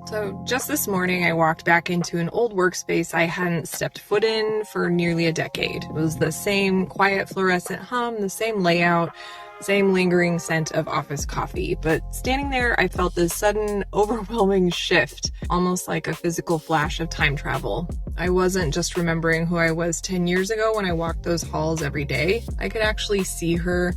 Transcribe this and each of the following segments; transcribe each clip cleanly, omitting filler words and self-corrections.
So just this morning, I walked back into an old workspace I hadn't stepped foot in for nearly a decade. It was the same quiet fluorescent hum, the same layout, same lingering scent of office coffee. But standing there, I felt this sudden, overwhelming shift, almost like a physical flash of time travel. I wasn't just remembering who I was 10 years ago when I walked those halls every day. I could actually see her.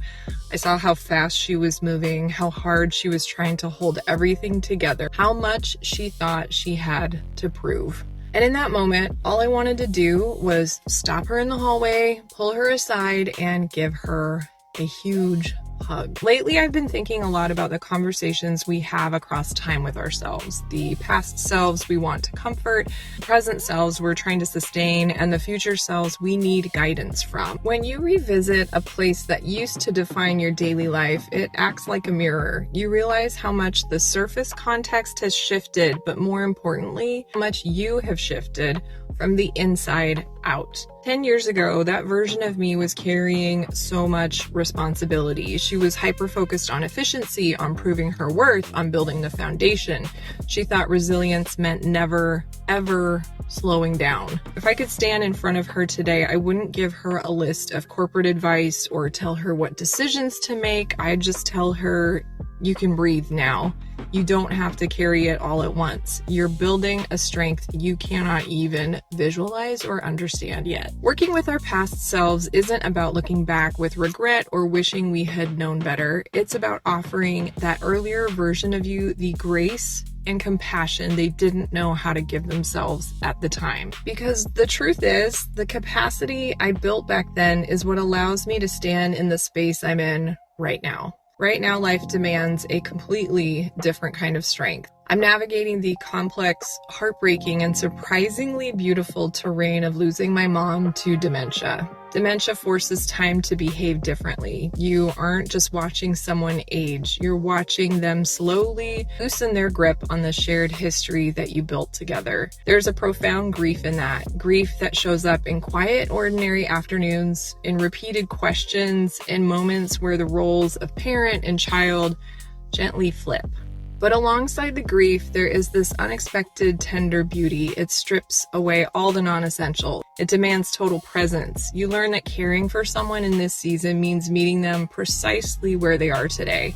I saw how fast she was moving, how hard she was trying to hold everything together, how much she thought she had to prove. And in that moment, all I wanted to do was stop her in the hallway, pull her aside, and give her a huge hug. Lately, I've been thinking a lot about the conversations we have across time with ourselves. The past selves we want to comfort, present selves we're trying to sustain, and the future selves we need guidance from. When you revisit a place that used to define your daily life, it acts like a mirror. You realize how much the surface context has shifted, but more importantly, how much you have shifted from the inside out. 10 years ago, that version of me was carrying so much responsibility. She was hyper-focused on efficiency, on proving her worth, on building the foundation. She thought resilience meant never, ever slowing down. If I could stand in front of her today, I wouldn't give her a list of corporate advice or tell her what decisions to make. I'd just tell her, you can breathe now. You don't have to carry it all at once. You're building a strength you cannot even visualize or understand yet. Working with our past selves isn't about looking back with regret or wishing we had known better. It's about offering that earlier version of you the grace and compassion they didn't know how to give themselves at the time. Because the truth is, the capacity I built back then is what allows me to stand in the space I'm in right now. Right now, life demands a completely different kind of strength. I'm navigating the complex, heartbreaking, and surprisingly beautiful terrain of losing my mom to dementia. Dementia forces time to behave differently. You aren't just watching someone age, you're watching them slowly loosen their grip on the shared history that you built together. There's a profound grief in that. Grief that shows up in quiet, ordinary afternoons, in repeated questions, in moments where the roles of parent and child gently flip. But alongside the grief, there is this unexpected, tender beauty. It strips away all the non-essential. It demands total presence. You learn that caring for someone in this season means meeting them precisely where they are today.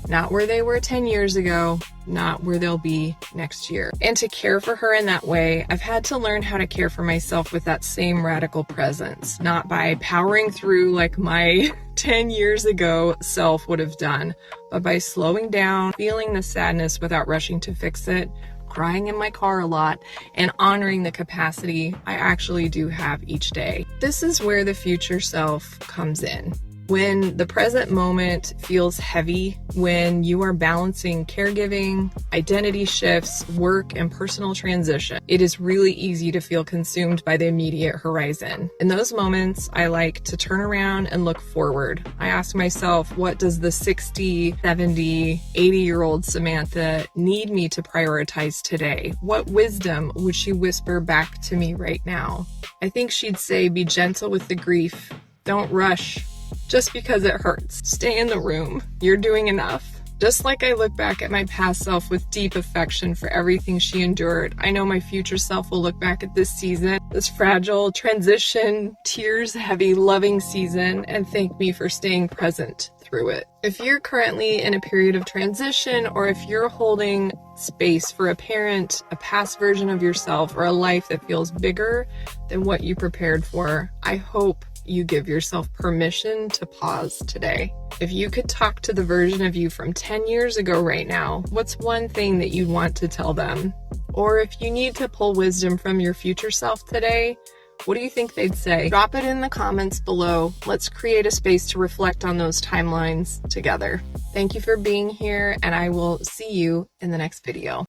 Not where they were 10 years ago, not where they'll be next year. And to care for her in that way, I've had to learn how to care for myself with that same radical presence, not by powering through like my 10 years ago self would have done, but by slowing down, feeling the sadness without rushing to fix it, crying in my car a lot, and honoring the capacity I actually do have each day. This is where the future self comes in. When the present moment feels heavy, when you are balancing caregiving, identity shifts, work, and personal transition, it is really easy to feel consumed by the immediate horizon. In those moments, I like to turn around and look forward. I ask myself, what does the 60, 70, 80-year-old Samantha need me to prioritize today? What wisdom would she whisper back to me right now? I think she'd say, be gentle with the grief. Don't rush. Just because it hurts. Stay in the room. You're doing enough. Just like I look back at my past self with deep affection for everything she endured, I know my future self will look back at this season, this fragile, transition, tears-heavy, loving season, and thank me for staying present through it. If you're currently in a period of transition, or if you're holding space for a parent, a past version of yourself, or a life that feels bigger than what you prepared for, I hope you give yourself permission to pause today. If you could talk to the version of you from 10 years ago right now, what's one thing that you'd want to tell them? Or if you need to pull wisdom from your future self today, what do you think they'd say? Drop it in the comments below. Let's create a space to reflect on those timelines together. Thank you for being here, and I will see you in the next video.